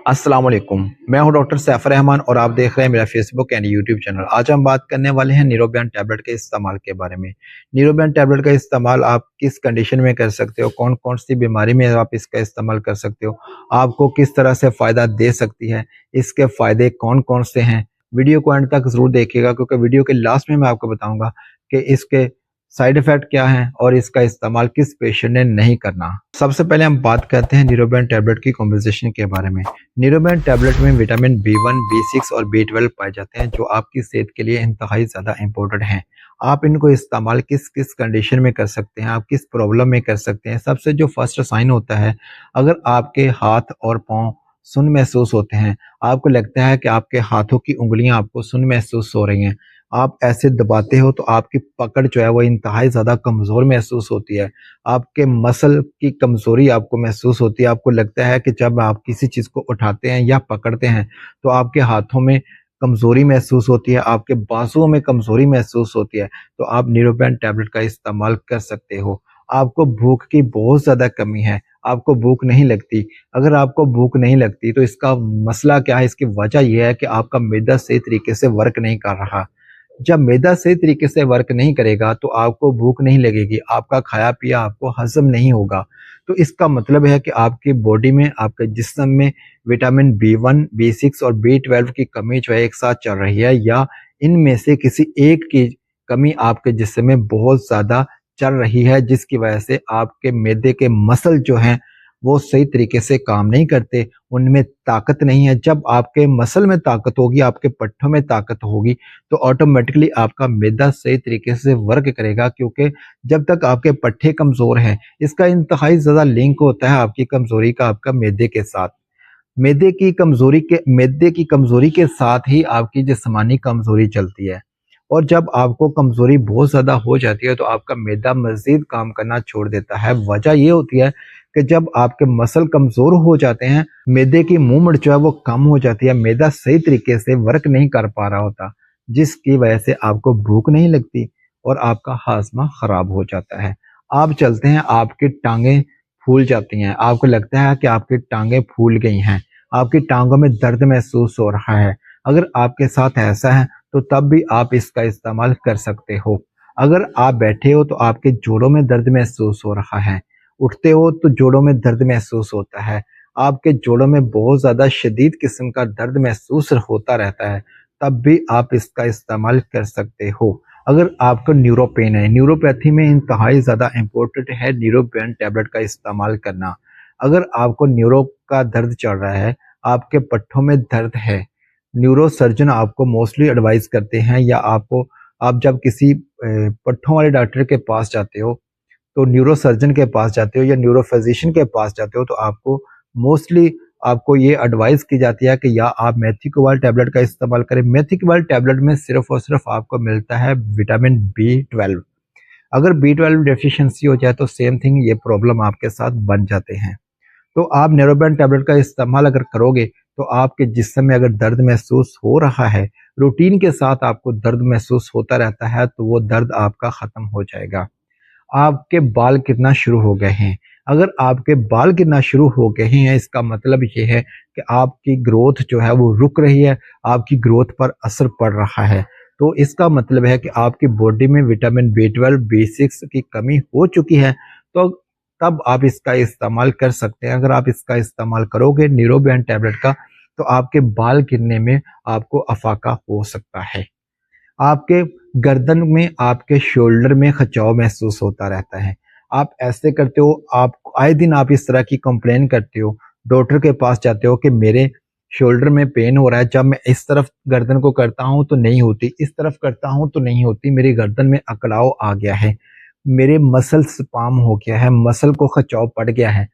अस्सलाम वालेकुम। मैं हूं डॉक्टर सैफर रहमान और आप देख रहे हैं मेरा फेसबुक एंड यूट्यूब चैनल। आज हम बात करने वाले हैं न्यूरोबियन टैबलेट के इस्तेमाल के बारे में। न्यूरोबियन टैबलेट का इस्तेमाल आप किस कंडीशन में कर सकते हो, कौन कौन सी बीमारी में आप इसका इस्तेमाल कर सकते हो, आपको किस तरह से फ़ायदा दे सकती है, इसके फ़ायदे कौन कौन से हैं। वीडियो को एंड तक ज़रूर देखिएगा क्योंकि वीडियो के लास्ट में मैं आपको बताऊँगा कि इसके साइड इफ़ेक्ट क्या हैं और इसका इस्तेमाल किस पेशेंट ने नहीं करना। सबसे पहले हम बात करते हैं न्यूरोबियन टैबलेट की कॉम्पोजिशन के बारे में। न्यूरोबियन टैबलेट में विटामिन B1, B6 और B12 पाए जाते हैं जो आपकी सेहत के लिए इंतहाई ज़्यादा इंपॉर्टेंट हैं। आप इनको इस्तेमाल किस किस कंडीशन में कर सकते हैं, आप किस प्रॉब्लम में कर सकते हैं। सबसे जो फर्स्ट साइन होता है, अगर आपके हाथ और पाँव सुन्न महसूस होते हैं, आपको लगता है कि आपके हाथों की उंगलियां आपको सुन्न महसूस हो रही हैं, आप ऐसे दबाते हो तो आपकी पकड़ जो है वो इंतहाई ज़्यादा कमज़ोर महसूस होती है, आपके मसल की कमज़ोरी आपको महसूस होती है। आपको लगता है कि जब आप किसी चीज़ को उठाते हैं या पकड़ते हैं तो आपके हाथों में कमज़ोरी महसूस होती है, आपके बाजुओं में कमज़ोरी महसूस होती है, तो आप न्यूरोबियन टैबलेट का इस्तेमाल कर सकते हो। आपको भूख की बहुत ज़्यादा कमी है, आपको भूख नहीं लगती। अगर आपको भूख नहीं लगती तो इसका मसला क्या है, इसकी वजह यह है कि आपका मैदा सही तरीके से वर्क नहीं कर रहा। जब मैदा सही तरीके से वर्क नहीं करेगा तो आपको भूख नहीं लगेगी, आपका खाया पिया आपको हजम नहीं होगा। तो इसका मतलब है कि आपकी बॉडी में, आपके जिस्म में विटामिन B1, B6 और B12 की कमी जो है एक साथ चल रही है, या इनमें से किसी एक की कमी आपके जिस्म में बहुत ज़्यादा चल रही है, जिसकी वजह से आपके मैदे के मसल जो हैं वो सही तरीके से काम नहीं करते, उनमें ताकत नहीं है। जब आपके मसल में ताकत होगी, आपके पट्ठों में ताकत होगी, तो ऑटोमेटिकली आपका मैदा सही तरीके से वर्क करेगा, क्योंकि जब तक आपके पट्ठे कमज़ोर हैं, इसका इंतहाई ज़्यादा लिंक होता है आपकी कमज़ोरी का आपका मैदे के साथ। मैदे की कमज़ोरी के साथ ही आपकी जिस्मानी कमज़ोरी चलती है, और जब आपको कमज़ोरी बहुत ज़्यादा हो जाती है तो आपका मैदा मज़ीद काम करना छोड़ देता है। वजह ये होती है कि जब आपके मसल कमज़ोर हो जाते हैं, मैदे की मूवमेंट जो है वो कम हो जाती है, मैदा सही तरीके से वर्क नहीं कर पा रहा होता, जिसकी वजह से आपको भूख नहीं लगती और आपका हाज़मा ख़राब हो जाता है। आप चलते हैं, आपकी टाँगें फूल जाती हैं, आपको लगता है कि आपकी टाँगें फूल गई हैं, आपकी टाँगों में दर्द महसूस हो रहा है। अगर आपके साथ ऐसा है तो तब भी आप इसका इस्तेमाल कर सकते हो। अगर आप बैठे हो तो आपके जोड़ों में दर्द महसूस हो रहा है, उठते हो तो जोड़ों में दर्द महसूस होता है, आपके जोड़ों में बहुत ज़्यादा शदीद किस्म का दर्द महसूस होता रहता है, तब भी आप इसका इस्तेमाल कर सकते हो। अगर आपको न्यूरो पेन है, न्यूरोपैथी में इंतहाई ज़्यादा इम्पोर्टेंट है न्यूरोबियन टैबलेट का इस्तेमाल करना। अगर आपको न्यूरो का दर्द चल रहा है, आपके पट्ठों में दर्द है, न्यूरो सर्जन आपको मोस्टली एडवाइस करते हैं, या आप जब किसी पट्ठों वाले डॉक्टर के पास जाते हो, तो न्यूरो सर्जन के पास जाते हो या न्यूरो फिजिशियन के पास जाते हो, तो आपको मोस्टली आपको ये एडवाइस की जाती है कि या आप मेथिकोबाल टैबलेट का इस्तेमाल करें। मेथिकोबाल टैबलेट में सिर्फ और सिर्फ आपको मिलता है विटामिन B12। अगर B12 डेफिशिएंसी हो जाए तो सेम थिंग, ये प्रॉब्लम आपके साथ बन जाते हैं। तो आप न्यूरोबियन टैबलेट का इस्तेमाल अगर करोगे तो आपके जिस्म में अगर दर्द महसूस हो रहा है, रूटीन के साथ आपको दर्द महसूस होता रहता है, तो वो दर्द आपका ख़त्म हो जाएगा। आपके बाल गिरना शुरू हो गए हैं, अगर आपके बाल गिरना शुरू हो गए हैं, इसका मतलब ये है कि आपकी ग्रोथ जो है वो रुक रही है, आपकी ग्रोथ पर असर पड़ रहा है। तो इसका मतलब है कि आपकी बॉडी में विटामिन B12, B6 की कमी हो चुकी है, तो तब आप इसका इस्तेमाल कर सकते हैं। अगर आप इसका इस्तेमाल करोगे न्यूरोबियन टैबलेट का, तो आपके बाल गिरने में आपको अफाका हो सकता है। आपके गर्दन में, आपके शोल्डर में खिंचाव महसूस होता रहता है, आप ऐसे करते हो, आप आए दिन आप इस तरह की कंप्लेन करते हो, डॉक्टर के पास जाते हो कि मेरे शोल्डर में पेन हो रहा है, जब मैं इस तरफ गर्दन को करता हूं तो नहीं होती, इस तरफ करता हूं तो नहीं होती, मेरी गर्दन में अकड़ाव आ गया है, मेरे मसल स्पाम हो गया है, मसल को खिंचाव पड़ गया है,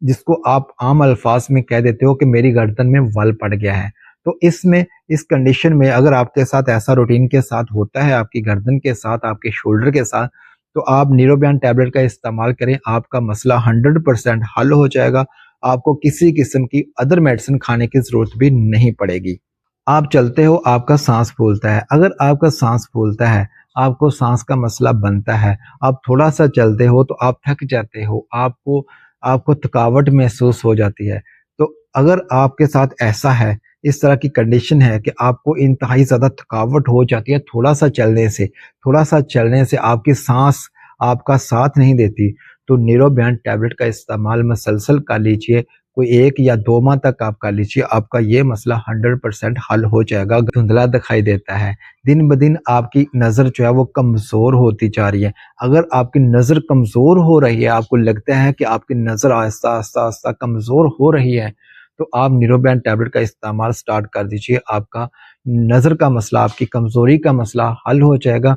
जिसको आप आम अल्फाज में कह देते हो कि मेरी गर्दन में वल पड़ गया है। तो इस कंडीशन में अगर आपके साथ ऐसा रूटीन के साथ होता है, आपकी गर्दन के साथ, आपके शोल्डर के साथ, तो आप न्यूरोबियन टैबलेट का इस्तेमाल करें, आपका मसला 100% हल हो जाएगा। आपको किसी किस्म की अदर मेडिसिन खाने की ज़रूरत भी नहीं पड़ेगी। आप चलते हो, आपका सांस फूलता है, अगर आपका सांस फूलता है, आपको सांस का मसला बनता है, आप थोड़ा सा चलते हो तो आप थक जाते हो, आपको थकावट महसूस हो जाती है, तो اگر آپ کے ساتھ ایسا ہے، اس طرح کی کنڈیشن ہے کہ آپ کو انتہائی زیادہ تھکاوٹ ہو جاتی ہے تھوڑا سا چلنے سے آپ کی سانس آپ کا ساتھ نہیں دیتی، تو نیروبیان ٹیبلٹ کا استعمال مسلسل کر لیجئے، کوئی 1 یا 2 ماہ تک آپ کر لیجئے، آپ کا یہ مسئلہ 100% حل ہو جائے گا۔ دھندلا دکھائی دیتا ہے، دن بدن آپ کی نظر جو ہے وہ کمزور ہوتی جا رہی ہے۔ اگر آپ کی نظر کمزور ہو رہی ہے، آپ کو لگتا ہے کہ آپ کی نظر آہستہ آہستہ کمزور ہو رہی ہے، تو آپ نیروبین ٹیبلٹ کا استعمال سٹارٹ کر دیجئے، آپ کا نظر کا مسئلہ، آپ کی کمزوری کا مسئلہ حل ہو جائے گا۔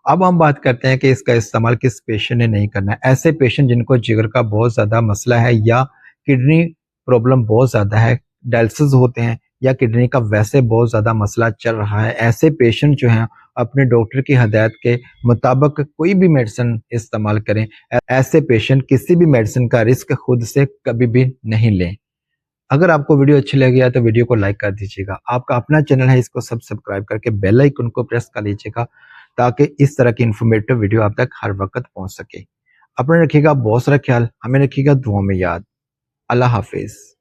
اب ہم بات کرتے ہیں کہ اس کا استعمال کس پیشنٹ نے نہیں کرنا ہے۔ ایسے پیشنٹ جن کو جگر کا بہت زیادہ مسئلہ ہے یا کڈنی پرابلم بہت زیادہ ہے، ڈائلسس ہوتے ہیں یا کڈنی کا ویسے بہت زیادہ مسئلہ چل رہا ہے، ایسے پیشنٹ جو ہیں اپنے ڈاکٹر کی ہدایت کے مطابق کوئی بھی میڈیسن استعمال کریں۔ ایسے پیشنٹ کسی بھی میڈیسن کا رسک خود سے کبھی بھی نہیں لیں۔ اگر آپ کو ویڈیو اچھی لگی ہے تو ویڈیو کو لائک کر دیجیے گا۔ آپ کا اپنا چینل ہے، اس کو سبسکرائب کر کے بیل آئیکن کو پریس کر لیجیے گا تاکہ اس طرح کی انفارمیٹو ویڈیو آپ تک ہر وقت پہنچ سکے۔ اپنے رکھیے گا بہت سارا خیال، ہمیں رکھیے گا دعاؤں میں یاد۔ اللہ حافظ۔